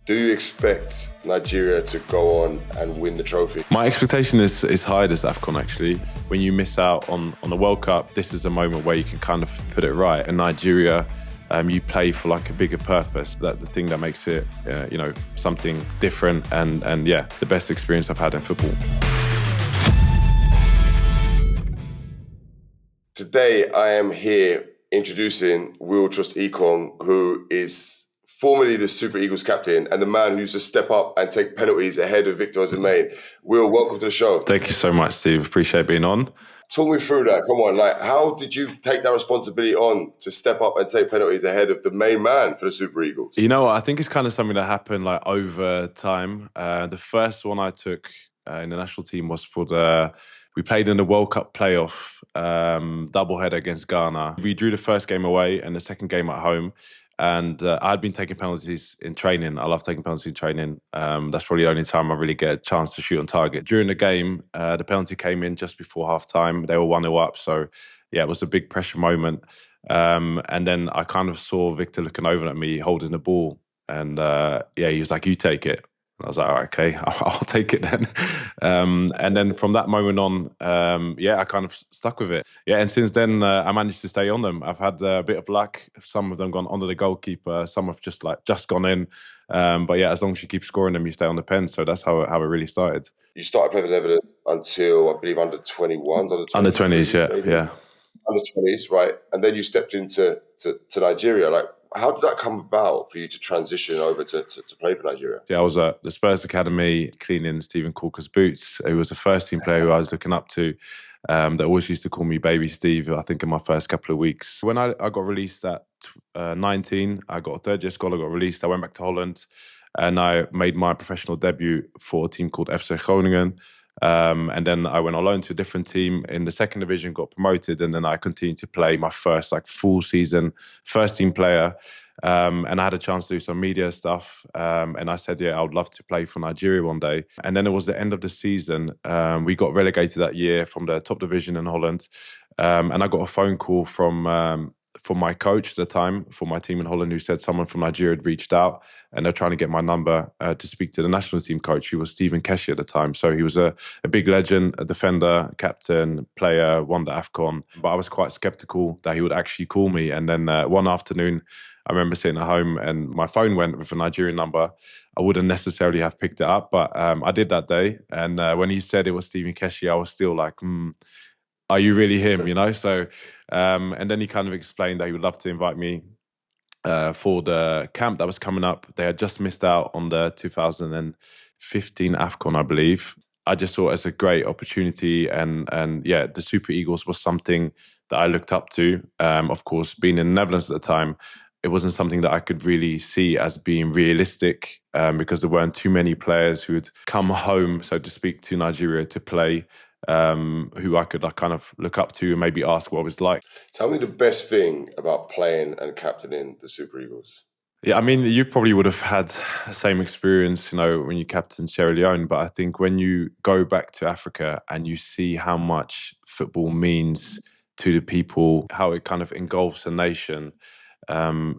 Do you expect Nigeria to go on and win the trophy? My expectation is high this AfCon, actually. When you miss out on the World Cup, this is a moment where you can kind of put it right. In Nigeria, you play for like a bigger purpose. That the thing that makes it, something different and yeah, the best experience I've had in football. Today, I am here introducing Will Troost-Ekong, who is formerly the Super Eagles captain and the man who used to step up and take penalties ahead of Victor Osimhen. Will, welcome to the show. Thank you so much, Steve. Appreciate being on. Talk me through that. Come on, how did you take that responsibility on to step up and take penalties ahead of the main man for the Super Eagles? You know, I think it's kind of something that happened over time. The first one I took in the national team was we played in the World Cup playoff doubleheader against Ghana. We drew the first game away and the second game at home. And I'd been taking penalties in training. I love taking penalties in training. That's probably the only time I really get a chance to shoot on target. During the game, the penalty came in just before half-time. They were 1-0 up. So, yeah, it was a big pressure moment. And then I kind of saw Victor looking over at me, holding the ball. And, he was like, you take it. And I was like, all right, okay, I'll take it then. And then from that moment on, I kind of stuck with it. Yeah, and since then, I managed to stay on them. I've had a bit of luck. Some of them gone under the goalkeeper. Some have just gone in. But yeah, as long as you keep scoring them, you stay on the pen. So that's how it really started. You started playing for the Netherlands until, I believe, under 21s, under 20s, yeah. Under 20s, right? And then you stepped into Nigeria. How did that come about for you to transition over to play for Nigeria? Yeah, I was at the Spurs Academy cleaning Steven Caulker's boots. He was the first team player who I was looking up to. They always used to call me Baby Steve, I think, in my first couple of weeks. When I got released at 19, I got a third-year scholar, got released. I went back to Holland and I made my professional debut for a team called FC Groningen. And then I went on loan to a different team in the second division, got promoted, and then I continued to play my first full season, first team player. And I had a chance to do some media stuff. And I said, I would love to play for Nigeria one day. And then it was the end of the season. We got relegated that year from the top division in Holland. And I got a phone call from my coach at the time for my team in Holland, who said someone from Nigeria had reached out and they're trying to get my number to speak to the national team coach, who was Steven Caulker at the time. So he was a big legend, a defender, captain, player, won the AfCon. But I was quite skeptical that he would actually call me. And then one afternoon, I remember sitting at home and my phone went with a Nigerian number. I wouldn't necessarily have picked it up, but I did that day. And when he said it was Steven Caulker, I was still like, are you really him, So, and then he kind of explained that he would love to invite me for the camp that was coming up. They had just missed out on the 2015 AfCon, I believe. I just saw it as a great opportunity. And the Super Eagles was something that I looked up to. Of course, being in the Netherlands at the time, it wasn't something that I could really see as being realistic because there weren't too many players who would come home, so to speak, to Nigeria to play. Who I could kind of look up to and maybe ask what it was like. Tell me the best thing about playing and captaining the Super Eagles. Yeah, I mean, you probably would have had the same experience, when you captained Sierra Leone. But I think when you go back to Africa and you see how much football means to the people, how it kind of engulfs a nation,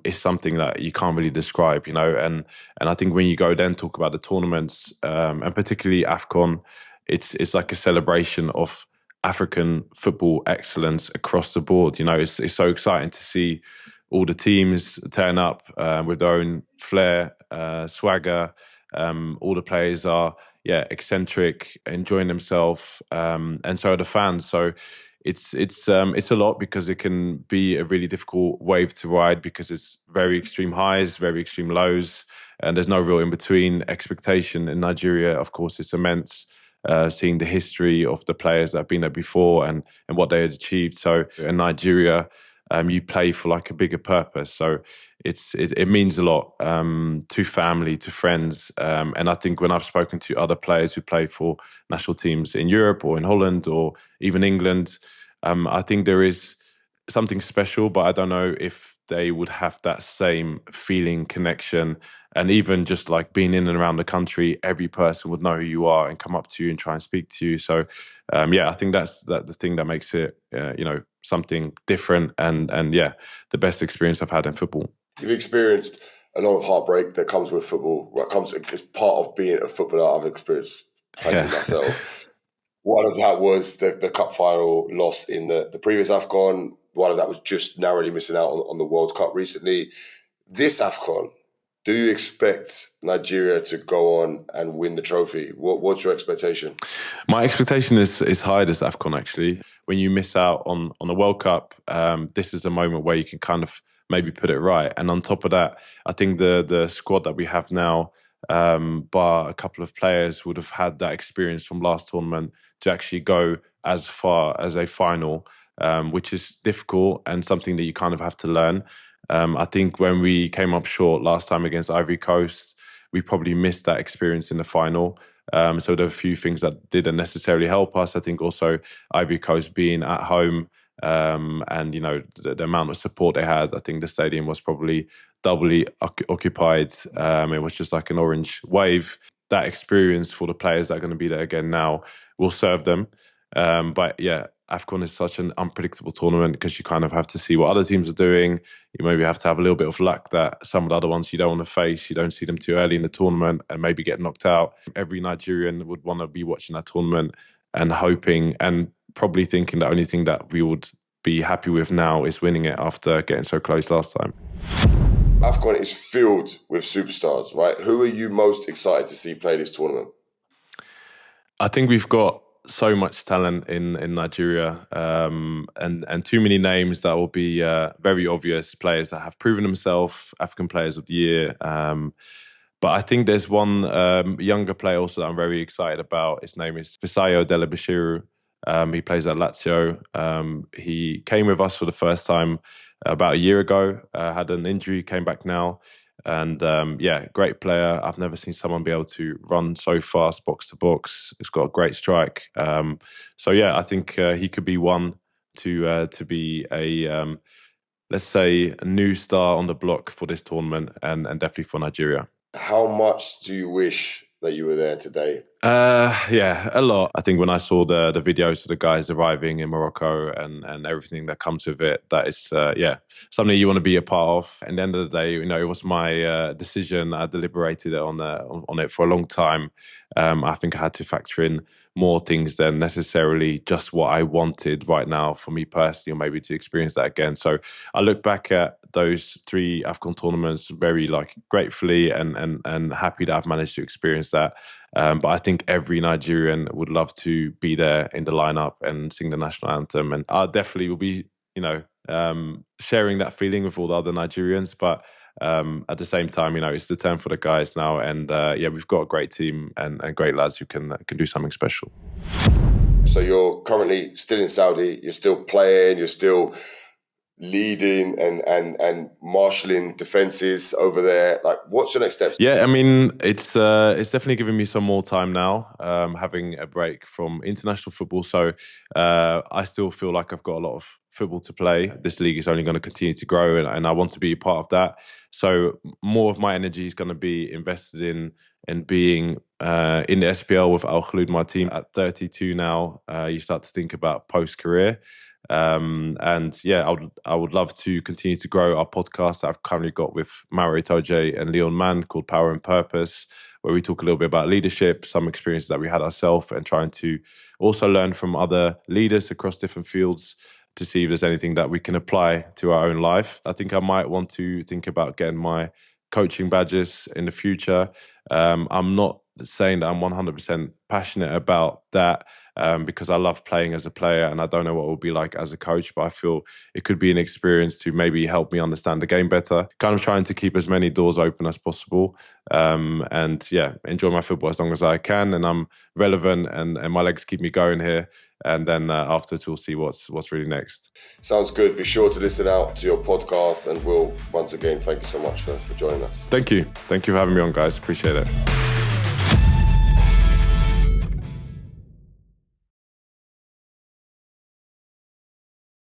is something that you can't really describe, And I think when you go then talk about the tournaments, and particularly AfCon, it's like a celebration of African football excellence across the board. It's so exciting to see all the teams turn up with their own flair, swagger. All the players are, eccentric, enjoying themselves, and so are the fans. So it's a lot because it can be a really difficult wave to ride because it's very extreme highs, very extreme lows, and there's no real in between. Expectation in Nigeria, of course, is immense. Seeing the history of the players that have been there before and what they had achieved. So in Nigeria, you play for a bigger purpose. So it means a lot to family, to friends. And I think when I've spoken to other players who play for national teams in Europe or in Holland or even England, I think there is something special, but I don't know if they would have that same feeling, connection. And even just being in and around the country, every person would know who you are and come up to you and try and speak to you. So, I think that's the thing that makes it, something different and the best experience I've had in football. You've experienced a lot of heartbreak that comes with football. It's part of being a footballer. I've experienced plenty myself. One of that was the cup final loss in the previous AfCon. One of that was just narrowly missing out on the World Cup recently. This AfCon, do you expect Nigeria to go on and win the trophy? What's your expectation? My expectation is high this AfCon, actually. When you miss out on the World Cup, this is a moment where you can kind of maybe put it right. And on top of that, I think the squad that we have now, bar a couple of players, would have had that experience from last tournament to actually go as far as a final, which is difficult and something that you kind of have to learn. I think when we came up short last time against Ivory Coast, we probably missed that experience in the final. So there are a few things that didn't necessarily help us. I think also Ivory Coast being at home, and the amount of support they had, I think the stadium was probably doubly occupied. It was just like an orange wave. That experience for the players that are going to be there again now will serve them. But yeah, AfCon is such an unpredictable tournament because you kind of have to see what other teams are doing. You maybe have to have a little bit of luck that some of the other ones you don't want to face, you don't see them too early in the tournament and maybe get knocked out. Every Nigerian would want to be watching that tournament and hoping and probably thinking the only thing that we would be happy with now is winning it after getting so close last time. AfCon is filled with superstars, right? Who are you most excited to see play this tournament? I think we've got so much talent in Nigeria, and too many names that will be very obvious players that have proven themselves, African Players of the Year. But I think there's one younger player also that I'm very excited about. His name is Fisayo Delabashiru. He plays at Lazio. He came with us for the first time about a year ago, had an injury, came back now. And great player. I've never seen someone be able to run so fast, box to box. He's got a great strike. I think he could be one to be a, let's say, a new star on the block for this tournament and definitely for Nigeria. How much do you wish that you were there today? A lot. I think when I saw the videos of the guys arriving in Morocco and everything that comes with it, that is something you want to be a part of. At the end of the day, it was my decision. I deliberated on it for a long time. I think I had to factor in more things than necessarily just what I wanted right now for me personally, or maybe to experience that again. So I look back at those 3 AfCon tournaments very gratefully and happy that I've managed to experience that. But I think every Nigerian would love to be there in the lineup and sing the national anthem. And I definitely will be, sharing that feeling with all the other Nigerians. But at the same time, it's the turn for the guys now. And we've got a great team and great lads who can do something special. So you're currently still in Saudi, you're still playing, you're still leading and marshalling defenses over there. What's your next steps? Yeah, I mean, it's definitely giving me some more time now, having a break from international football. So I still feel like I've got a lot of football to play. This league is only going to continue to grow, and I want to be a part of that. So more of my energy is going to be invested in being in the SPL with Al Khaloud, my team. At 32 now, you start to think about post-career. I would love to continue to grow our podcast that I've currently got with Mauro Itoje and Leon Mann called Power and Purpose, where we talk a little bit about leadership, some experiences that we had ourselves, and trying to also learn from other leaders across different fields to see if there's anything that we can apply to our own life. I think I might want to think about getting my coaching badges in the future. I'm not saying that I'm 100% passionate about that because I love playing as a player and I don't know what it will be like as a coach, but I feel it could be an experience to maybe help me understand the game better. Kind of trying to keep as many doors open as possible enjoy my football as long as I can, and I'm relevant and my legs keep me going here. And then afterwards we'll see what's really next. Sounds good. Be sure to listen out to your podcast, and Will, once again, thank you so much for joining us. Thank you for having me on, guys. Appreciate it.